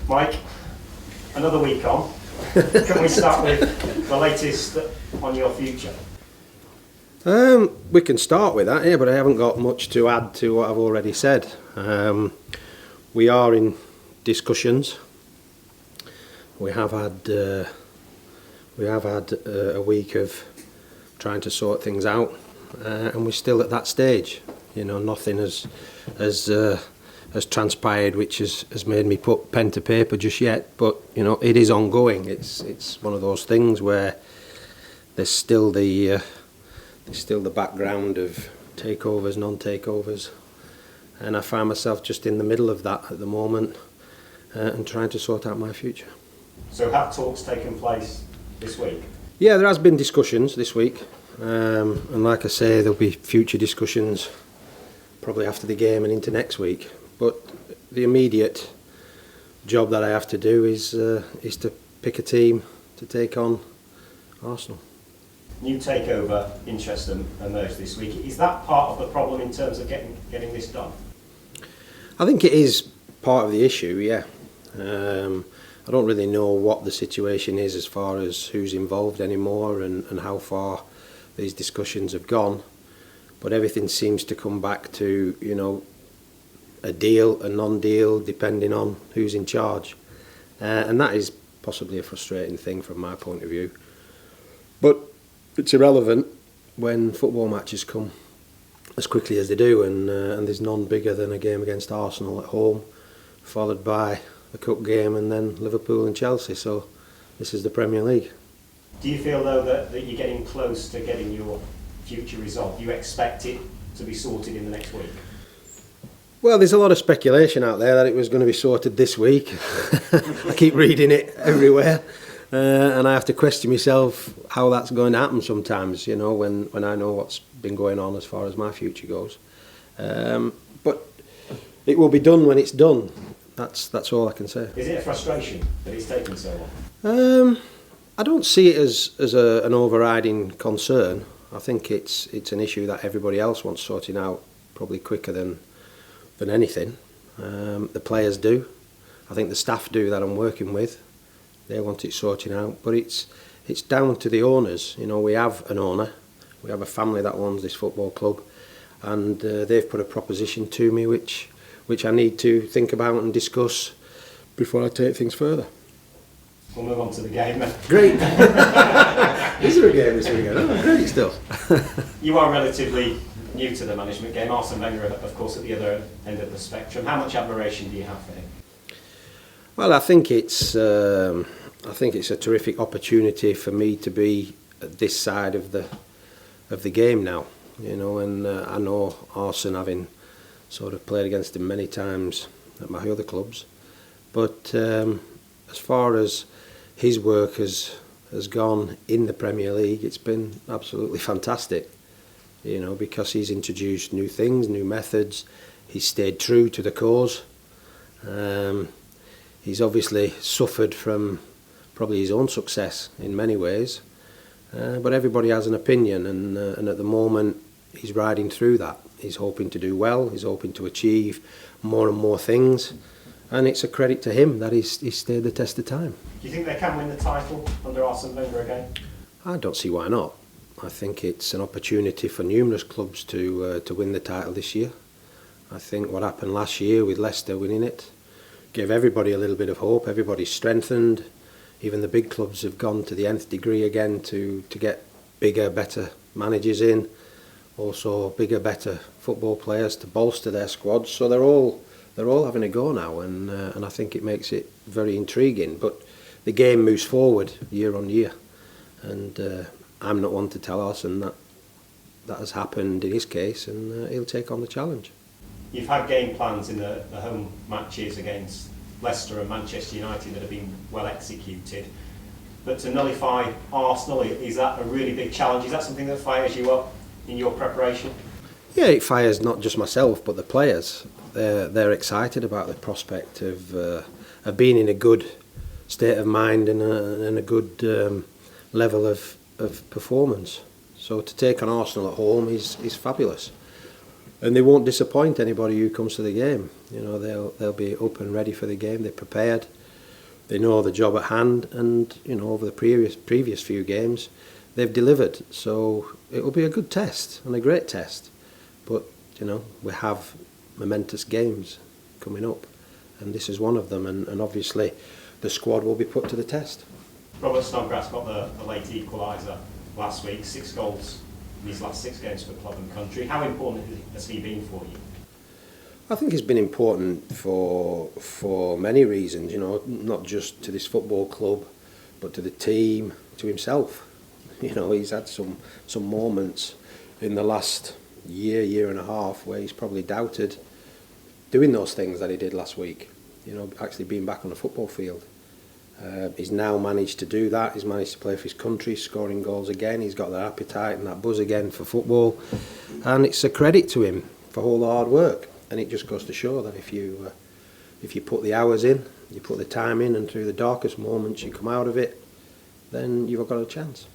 Mike, another week on. Can we start with the latest on your future? We can start with that, yeah, but I haven't got much to add to what I've already said. We are in discussions. We have had a week of trying to sort things out, and we're still at that stage. You know, nothing has transpired which has made me put pen to paper just yet. But you know, it is ongoing. It's one of those things where there's still the background of takeovers, non-takeovers, and I find myself just in the middle of that at the moment, and trying to sort out my future. So have talks taken place this week? Yeah, there has been discussions this week, and like I say, there'll be future discussions probably after the game and into next week. But the immediate job that I have to do is to pick a team to take on Arsenal. New takeover interest emerged this week. Is that part of the problem in terms of getting this done? I think it is part of the issue, yeah. I don't really know what the situation is as far as who's involved anymore and how far these discussions have gone. But everything seems to come back to, you know, a deal, a non-deal, depending on who's in charge. And that is possibly a frustrating thing from my point of view. But it's irrelevant when football matches come as quickly as they do, and there's none bigger than a game against Arsenal at home, followed by a cup game and then Liverpool and Chelsea. So this is the Premier League. Do you feel though that you're getting close to getting your future resolved? Do you expect it to be sorted in the next week? Well, there's a lot of speculation out there that it was going to be sorted this week. I keep reading it everywhere, and I have to question myself how that's going to happen sometimes, you know, when I know what's been going on as far as my future goes. But it will be done when it's done. That's all I can say. Is it a frustration that it's taken so long? I don't see it as an overriding concern. I think it's an issue that everybody else wants sorting out probably quicker than anything. The players do. I think the staff do that I'm working with. They want it sorting out, but it's down to the owners. You know, we have an owner, we have a family that owns this football club, and they've put a proposition to me which I need to think about and discuss before I take things further. We'll move on to the game then. Great. Is there a game this weekend? Oh, great stuff. You are relatively new to the management game. Arsene Wenger, of course, at the other end of the spectrum. How much admiration do you have for him? Well, I think it's a terrific opportunity for me to be at this side of the game now. You know, and I know Arsene, having sort of played against him many times at my other clubs, but as far as his work has gone in the Premier League, it's been absolutely fantastic. You know, because he's introduced new things, new methods. He's stayed true to the cause. He's obviously suffered from probably his own success in many ways, but everybody has an opinion, and at the moment he's riding through that. He's hoping to do well. He's hoping to achieve more and more things, and it's a credit to him that he's stayed the test of time. Do you think they can win the title under Arsene Wenger again? I don't see why not. I think it's an opportunity for numerous clubs to win the title this year. I think what happened last year with Leicester winning it gave everybody a little bit of hope. Everybody's strengthened. Even the big clubs have gone to the nth degree again to get bigger, better managers in. Also bigger, better football players to bolster their squads. So they're all having a go now, and I think it makes it very intriguing. But the game moves forward year on year, and I'm not one to tell Arsene that has happened in his case, and he'll take on the challenge. You've had game plans in the home matches against Leicester and Manchester United that have been well executed, but to nullify Arsenal, is that a really big challenge? Is that something that fires you up in your preparation? Yeah, it fires not just myself but the players. They're excited about the prospect of being in a good state of mind and a good level of performance. So to take on Arsenal at home is fabulous, and they won't disappoint anybody who comes to the game. You know, they'll be up and ready for the game. They're prepared. They know the job at hand, and over the previous few games, they've delivered. So it will be a good test and a great test. But we have momentous games coming up, and this is one of them. And obviously, the squad will be put to the test. Robert Snodgrass got the late equaliser last week, 6 goals in his last 6 games for club and country. How important has he been for you? I think it's been important for many reasons, not just to this football club, but to the team, to himself. He's had some moments in the last year and a half where he's probably doubted doing those things that he did last week, actually being back on the football field. He's now managed to do that. He's managed to play for his country, scoring goals again. He's got that appetite and that buzz again for football, and it's a credit to him for all the hard work. And it just goes to show that if you put the hours in, you put the time in, and through the darkest moments you come out of it, then you've got a chance.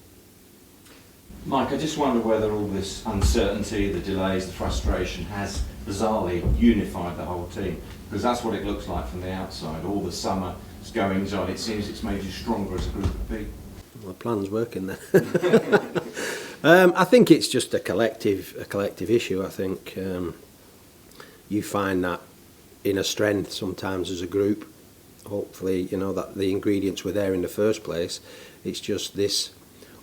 Mike, I just wonder whether all this uncertainty, the delays, the frustration has bizarrely unified the whole team, because that's what it looks like from the outside. All the summer's goings on, it seems it's made you stronger as a group of people. Well, the plan's working then. I think it's just a collective issue. I think you find that inner strength sometimes as a group. Hopefully, that the ingredients were there in the first place. It's just this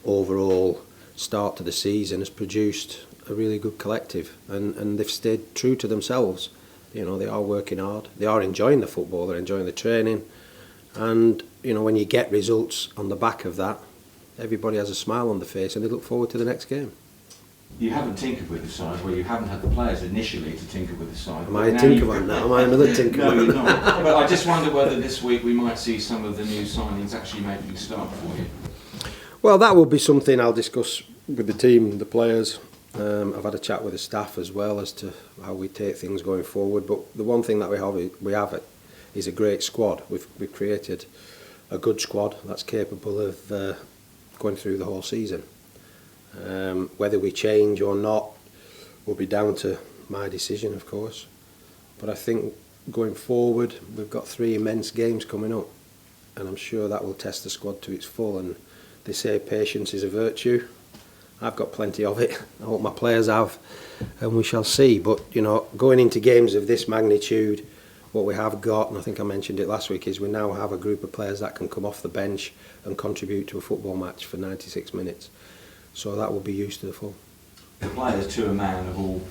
overall start to the season has produced a really good collective, and they've stayed true to themselves. They are working hard. They are enjoying the football. They're enjoying the training, and when you get results on the back of that, everybody has a smile on their face and they look forward to the next game. You haven't tinkered with the side, well, you haven't had the players initially to tinker with the side. Am I a tinkerman now? Am I another tinkerman? No, you're not. But I just wonder whether this week we might see some of the new signings actually making a start for you. Well, that will be something I'll discuss with the team, the players. I've had a chat with the staff as well as to how we take things going forward. But the one thing that we have is a great squad. We've created a good squad that's capable of going through the whole season. Whether we change or not will be down to my decision, of course. But I think going forward, we've got 3 immense games coming up, and I'm sure that will test the squad to its full. And they say patience is a virtue. I've got plenty of it. I hope my players have, and we shall see. But going into games of this magnitude, what we have got, and I think I mentioned it last week, is we now have a group of players that can come off the bench and contribute to a football match for 96 minutes. So that will be used to the full. The players to a man have all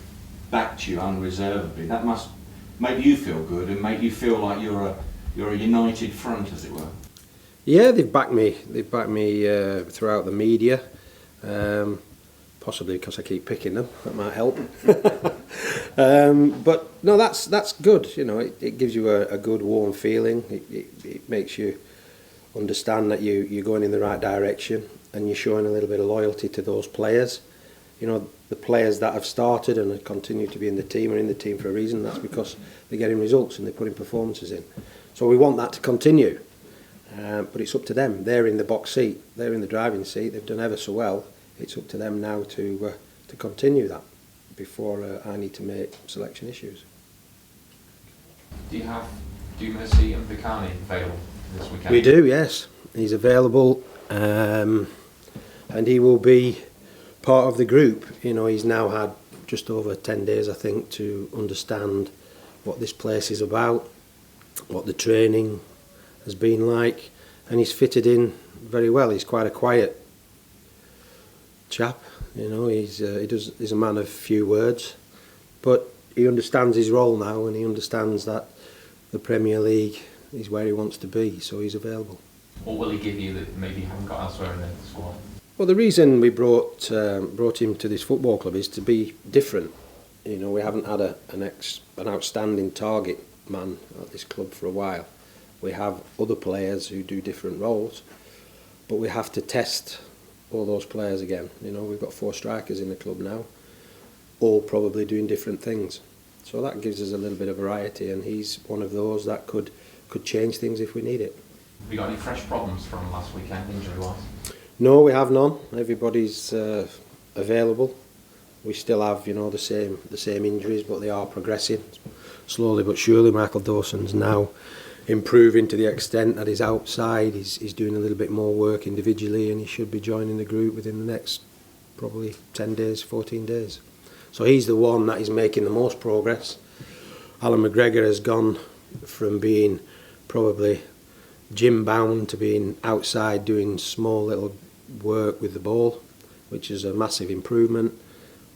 backed you unreservedly. That must make you feel good and make you feel like you're a united front, as it were. Yeah, they've backed me. They've backed me throughout the media, possibly because I keep picking them. That might help. But no, that's good. It gives you a good warm feeling. It makes you understand that you're going in the right direction, and you're showing a little bit of loyalty to those players. The players that have started and continue to be in the team are in the team for a reason. That's because they're getting results and they're putting performances in. So we want that to continue. But it's up to them. They're in the box seat. They're in the driving seat. They've done ever so well. It's up to them now to continue that before I need to make selection issues. Do you have Dumercy and Vicani available this weekend? We do, yes. He's available, and he will be part of the group. He's now had just over 10 days, I think, to understand what this place is about, what the training has been like, and he's fitted in very well. He's quite a quiet chap, he's a man of few words, but he understands his role now, and he understands that the Premier League is where he wants to be, so he's available. What will he give you that maybe you haven't got elsewhere in the squad? Well, the reason we brought him to this football club is to be different. We haven't had an outstanding target man at this club for a while. We have other players who do different roles, but we have to test all those players again. We've got 4 strikers in the club now, all probably doing different things. So that gives us a little bit of variety, and he's one of those that could change things if we need it. Have you got any fresh problems from last weekend, injury-wise? No, we have none. Everybody's available. We still have, the same injuries, but they are progressing slowly but surely. Michael Dawson's now improving to the extent that he's outside, he's doing a little bit more work individually, and he should be joining the group within the next probably 10 days, 14 days. So he's the one that is making the most progress. Alan McGregor has gone from being probably gym bound to being outside doing small little work with the ball, which is a massive improvement,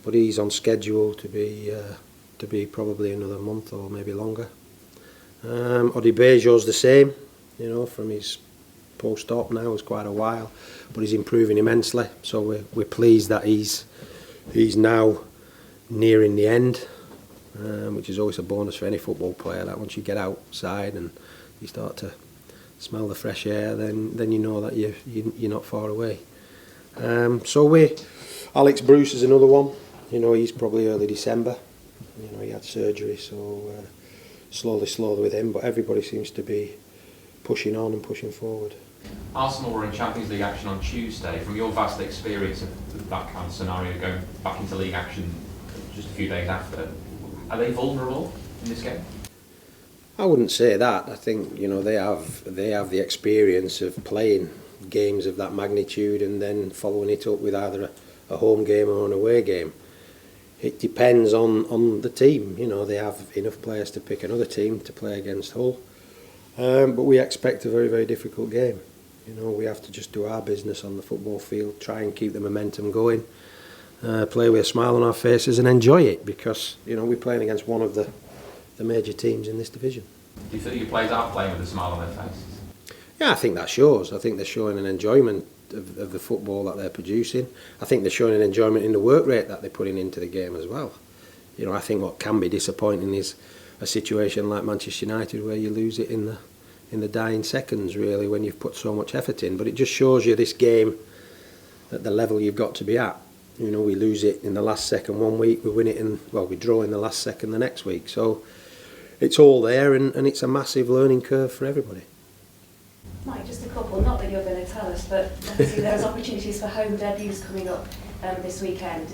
but he's on schedule to be probably another month or maybe longer. Odi Bejo's the same, you know, from his post-op now, it's quite a while, but he's improving immensely, so we're pleased that he's now nearing the end, which is always a bonus for any football player, that once you get outside and you start to smell the fresh air, then you know that you're not far away. Alex Bruce is another one, you know, he's probably early December, you know, he had surgery, so slowly with him, but everybody seems to be pushing on and pushing forward. Arsenal were in Champions League action on Tuesday. From your vast experience of that kind of scenario, going back into league action just a few days after, are they vulnerable in this game? I wouldn't say that. I think, you know, they have the experience of playing games of that magnitude and then following it up with either a home game or an away game. It depends on the team. You know, they have enough players to pick another team to play against Hull, but we expect a very, very difficult game. You know, we have to just do our business on the football field, try and keep the momentum going, play with a smile on our faces and enjoy it, because, you know, we're playing against one of the major teams in this division. Do you feel your players are playing with a smile on their faces? Yeah, I think that shows. I think they're showing an enjoyment of the football that they're producing. I think they're showing an enjoyment in the work rate that they're putting into the game as well. You know, I think what can be disappointing is a situation like Manchester United where you lose it in the dying seconds, really, when you've put so much effort in. But it just shows you this game at the level you've got to be at. You know, we lose it in the last second one week, we win it we draw in the last second the next week. So it's all there, and it's a massive learning curve for everybody. Mike, just a couple, not that you're going to tell us, but obviously there's opportunities for home debuts coming up this weekend.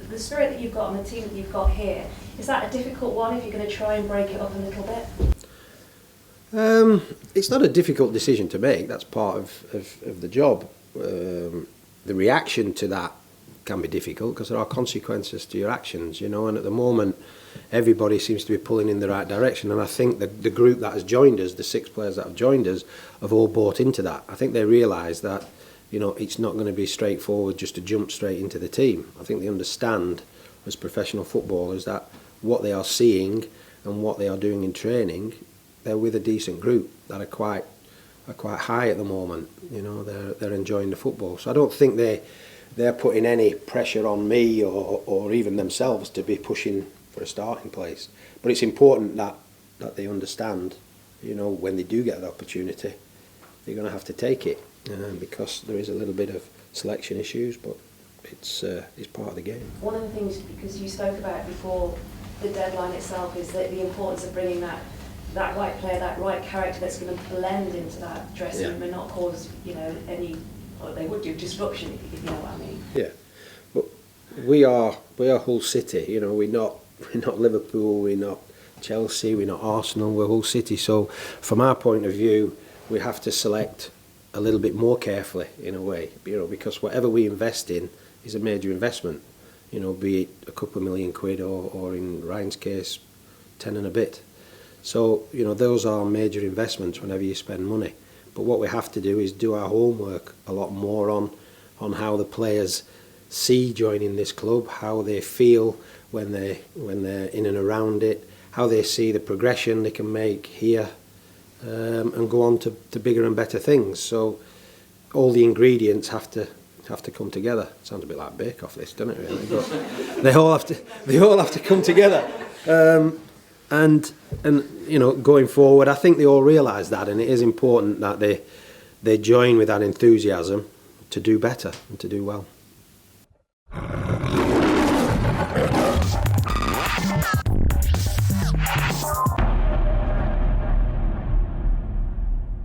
The spirit that you've got and the team that you've got here, is that a difficult one if you're going to try and break it up a little bit? It's not a difficult decision to make, that's part of the job. The reaction to that can be difficult because there are consequences to your actions, you know, and at the moment everybody seems to be pulling in the right direction, and I think the group that has joined us, the 6 players that have joined us, have all bought into that. I think they realise that, you know, it's not going to be straightforward just to jump straight into the team. I think they understand as professional footballers that what they are seeing and what they are doing in training, they're with a decent group that are quite high at the moment. You know, they're enjoying the football, so I don't think they're putting any pressure on me or even themselves to be pushing for a starting place. But it's important that they understand, you know, when they do get that opportunity, they're going to have to take it, because there is a little bit of selection issues, but it's part of the game. One of the things, because you spoke about before the deadline itself, is that the importance of bringing that right player, that right character that's going to blend into that dressing room and not cause, you know, any, or they would do, disruption, if you know what I mean. Yeah, but we are Hull City, you know, we're not Liverpool, we're not Chelsea, we're not Arsenal, we're Hull City. So from our point of view, we have to select a little bit more carefully in a way, you know, because whatever we invest in is a major investment, you know, be it a couple of £1 million or in Ryan's case 10 and a bit. So, you know, those are major investments whenever you spend money. But what we have to do is do our homework a lot more on how the players see joining this club, how they feel when they're in and around it, how they see the progression they can make here, and go on to bigger and better things. So all the ingredients have to come together. Sounds a bit like Bake Off, this, doesn't it? Really? But they all have to come together. And you know, going forward, I think they all realise that, and it is important that they join with that enthusiasm to do better and to do well.